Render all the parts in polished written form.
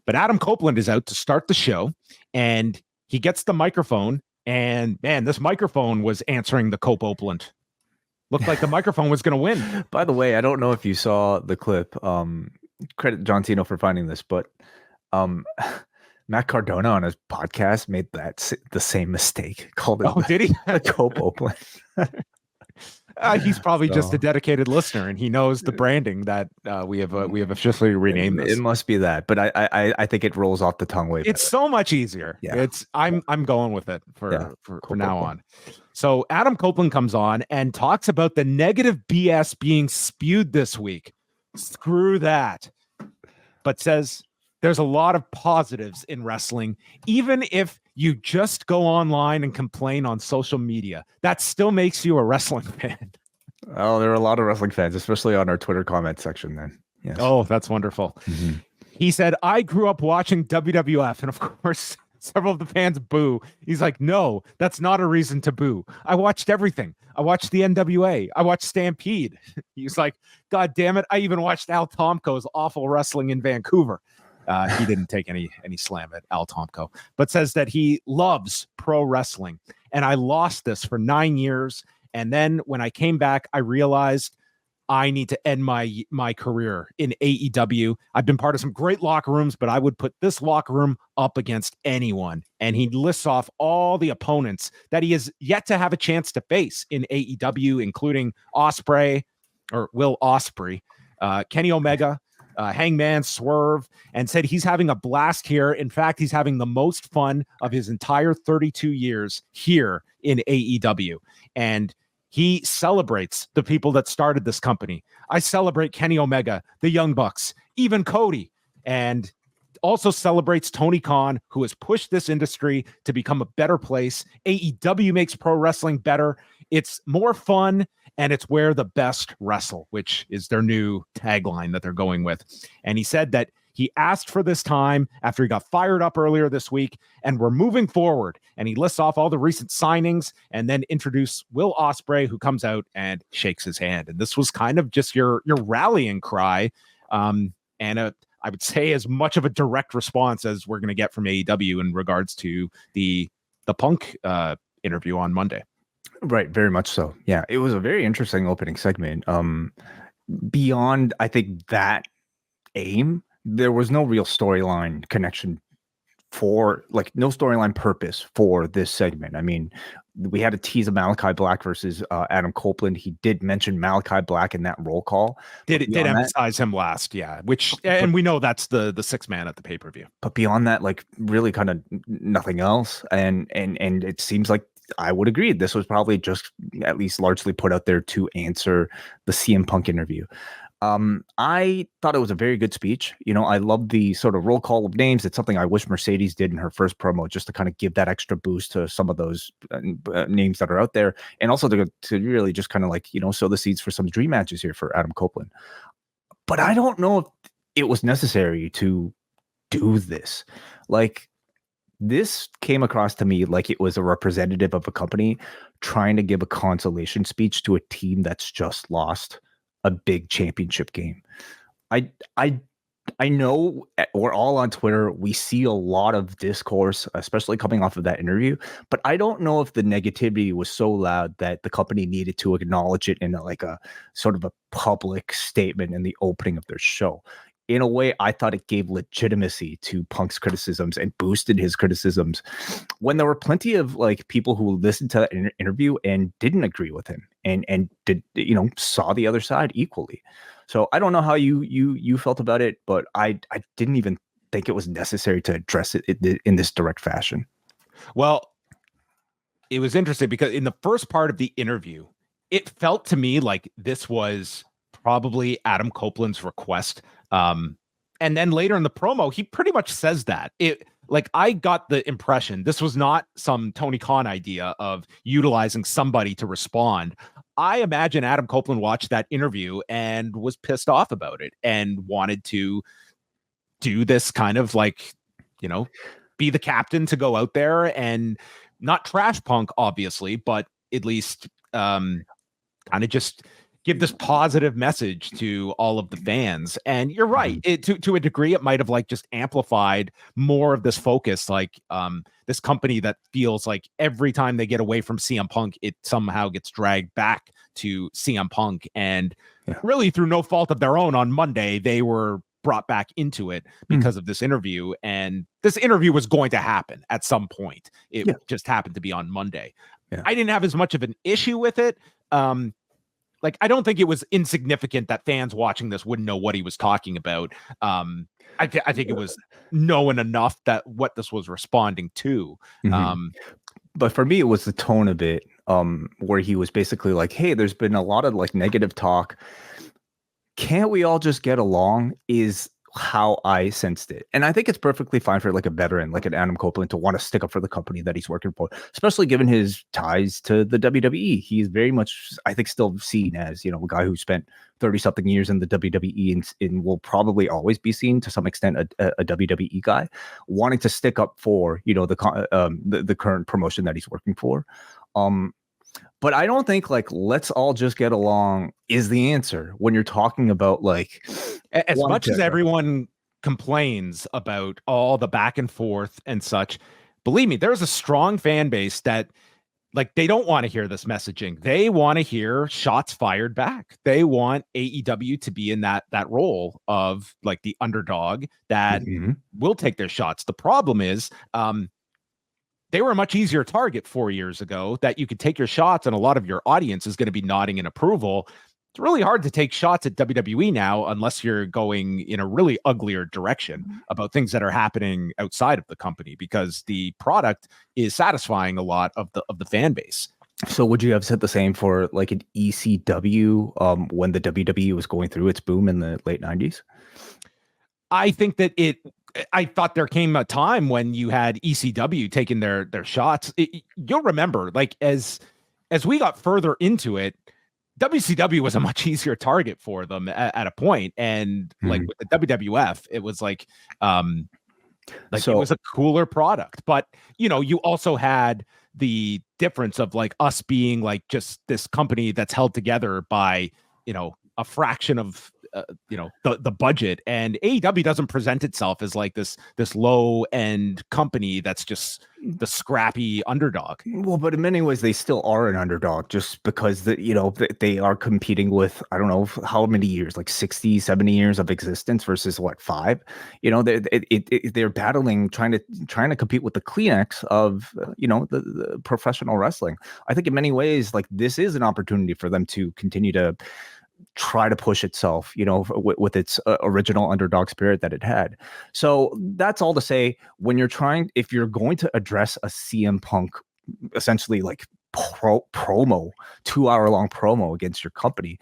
But Adam Copeland is out to start the show, and he gets the microphone, and man, this microphone was answering the Copeland. Looked like the microphone was going to win. By the way, I don't know if you saw the clip. Credit John Tino for finding this, but Matt Cardona on his podcast made the same mistake. Called it. Oh, did he? Copeland. He's probably just a dedicated listener, and he knows the branding that we have officially renamed this. It must be that, but I think it rolls off the tongue way better. It's so much easier. Yeah. I'm going with it for now on. So Adam Copeland comes on and talks about the negative BS being spewed this week. Screw that. But says there's a lot of positives in wrestling, even if you just go online and complain on social media. That still makes you a wrestling fan. Oh, there are a lot of wrestling fans, especially on our Twitter comment section then. Yes. Oh, that's wonderful. Mm-hmm. He said, I grew up watching WWF, and of course, several of the fans boo. He's like, no, that's not a reason to boo. I watched everything. I watched the NWA. I watched Stampede. He's like, God damn it. I even watched Al Tomko's awful wrestling in Vancouver. He didn't take any slam at Al Tomko, but says that he loves pro wrestling. And I lost this for 9 years. And then when I came back, I realized I need to end my career in AEW. I've been part of some great locker rooms, but I would put this locker room up against anyone. And he lists off all the opponents that he has yet to have a chance to face in AEW, including Will Ospreay, Kenny Omega, Hangman, Swerve, and said he's having a blast here. In fact, he's having the most fun of his entire 32 years here in AEW. And he celebrates the people that started this company. I celebrate Kenny Omega, the Young Bucks, even Cody, and also celebrates Tony Khan, who has pushed this industry to become a better place. AEW makes pro wrestling better. It's more fun, and it's where the best wrestle, which is their new tagline that they're going with. And he said that he asked for this time after he got fired up earlier this week, and we're moving forward. And he lists off all the recent signings and then introduce Will Ospreay, who comes out and shakes his hand. And this was kind of just your rallying cry. I would say as much of a direct response as we're going to get from AEW in regards to the Punk interview on Monday. Right. Very much so. Yeah. It was a very interesting opening segment. Beyond, I think, that aim, there was no real storyline connection no storyline purpose for this segment. I mean, we had a tease of Malachi Black versus Adam Copeland. He did mention Malachi Black in that roll call. Did emphasize him last, yeah. And we know that's the sixth man at the pay-per-view. But beyond that, like, really kind of nothing else. And it seems like I would agree. This was probably just at least largely put out there to answer the CM Punk interview. I thought it was a very good speech. You know, I love the sort of roll call of names. It's something I wish Mercedes did in her first promo, just to kind of give that extra boost to some of those names that are out there. And also to really just kind of like, you know, sow the seeds for some dream matches here for Adam Copeland. But I don't know if it was necessary to do this. Like, this came across to me like it was a representative of a company trying to give a consolation speech to a team that's just lost a big championship game. I know we're all on Twitter. We see a lot of discourse, especially coming off of that interview, but I don't know if the negativity was so loud that the company needed to acknowledge it in a sort of a public statement in the opening of their show. In a way, I thought it gave legitimacy to Punk's criticisms and boosted his criticisms when there were plenty of like people who listened to that interview and didn't agree with him and did, you know, saw the other side equally. So I don't know how you felt about it, but I didn't even think it was necessary to address it in this direct fashion. Well, it was interesting because in the first part of the interview, it felt to me like this was probably Adam Copeland's request. And then later in the promo, he pretty much says that I got the impression this was not some Tony Khan idea of utilizing somebody to respond. I imagine Adam Copeland watched that interview and was pissed off about it and wanted to do this kind of like, you know, be the captain to go out there and not trash Punk, obviously, but at least kind of just give this positive message to all of the fans. And you're right. To a degree, it might have like just amplified more of this focus, like this company that feels like every time they get away from CM Punk, it somehow gets dragged back to CM Punk. And really through no fault of their own, on Monday, they were brought back into it because of this interview. And this interview was going to happen at some point. It just happened to be on Monday. I didn't have as much of an issue with it. Like, I don't think it was insignificant that fans watching this wouldn't know what he was talking about. I think it was known enough that what this was responding to. But for me, it was the tone of it, where he was basically like, hey, there's been a lot of like negative talk. Can't we all just get along? Is how I sensed it. And I think it's perfectly fine for like a veteran, like an Adam Copeland, to want to stick up for the company that he's working for, especially given his ties to the WWE. He's very much, I think, still seen as, you know, a guy who spent 30 something years in the WWE and will probably always be seen to some extent a WWE guy wanting to stick up for, you know, the current promotion that he's working for. But I don't think like let's all just get along is the answer when you're talking about like, as much as everyone complains about all the back and forth and such, believe me, there's a strong fan base that like they don't want to hear this messaging. They want to hear shots fired back. They want AEW to be in that role of like the underdog that will take their shots. The problem is they were a much easier target 4 years ago that you could take your shots and a lot of your audience is going to be nodding in approval. It's really hard to take shots at WWE now unless you're going in a really uglier direction about things that are happening outside of the company, because the product is satisfying a lot of the fan base. So would you have said the same for like an ECW when the WWE was going through its boom in the late 90s? I think that I thought there came a time when you had ECW taking their shots. You'll remember, like as we got further into it, WCW was a much easier target for them at a point, and like with the WWF, it was like it was a cooler product. But you know, you also had the difference of like us being like just this company that's held together by, you know, a fraction of you know, the budget, and AEW doesn't present itself as like this low end company that's just the scrappy underdog. Well, but in many ways they still are an underdog just because they are competing with, I don't know how many years, like 60, 70 years of existence versus what, 5, you know, they're battling, trying to compete with the Kleenex of, you know, the professional wrestling. I think in many ways, like this is an opportunity for them to continue to try to push itself, you know, with its original underdog spirit that it had. So that's all to say, if you're going to address a CM Punk essentially like promo, 2-hour long promo against your company,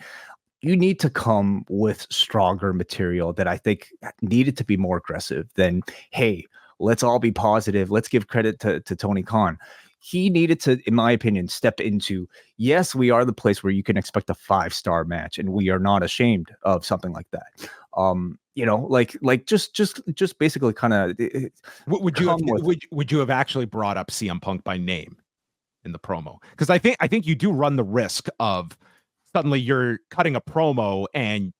you need to come with stronger material that I think needed to be more aggressive than, hey, let's all be positive. Let's give credit to Tony Khan. He needed to, in my opinion, step into, yes, we are the place where you can expect a 5-star match, and we are not ashamed of something like that. You know, like just basically kind of. Would you have actually brought up CM Punk by name in the promo? Because I think you do run the risk of suddenly you're cutting a promo and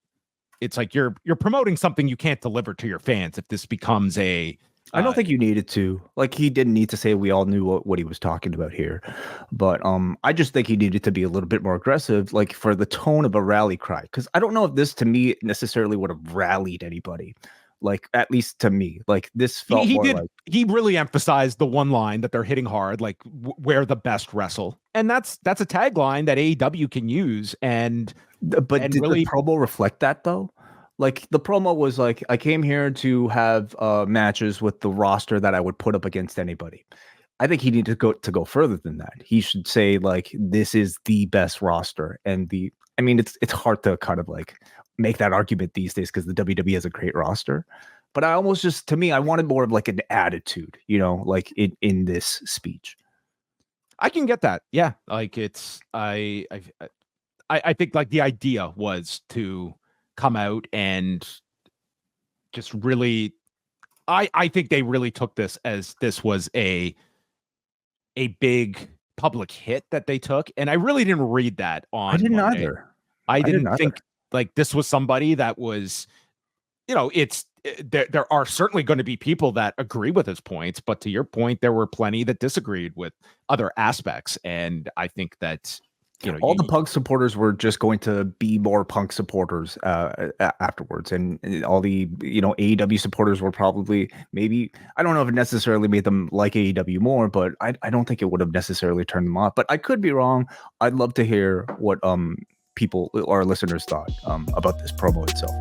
it's like you're promoting something you can't deliver to your fans if this becomes a. I don't think you needed to. Like, he didn't need to say we all knew what he was talking about here. But I just think he needed to be a little bit more aggressive, like for the tone of a rally cry. Because I don't know if this, to me, necessarily would have rallied anybody. Like, at least to me. Like, this felt he really emphasized the one line that they're hitting hard, like, where the best wrestle. And that's a tagline that AEW can use. But did the promo reflect that, though? Like, the promo was like, I came here to have matches with the roster that I would put up against anybody. I think he needed to go further than that. He should say, like, this is the best roster. And I mean, it's hard to kind of like make that argument these days because the WWE has a great roster. But I almost just, to me, I wanted more of like an attitude, you know, like in this speech. I can get that. Yeah. Like I think like the idea was to come out and just really, I think they really took this as this was a big public hit that they took, and I really didn't read that on. I didn't Monday. either. I didn't didn't either. think like this was somebody that was, there are certainly going to be people that agree with his points, but to your point, there were plenty that disagreed with other aspects. And I think that, all the Punk supporters were just going to be more Punk supporters afterwards, and all the AEW supporters were probably, maybe, I don't know if it necessarily made them like AEW more, but I don't think it would have necessarily turned them off. But I could be wrong. I'd love to hear what people, our listeners, thought about this promo itself.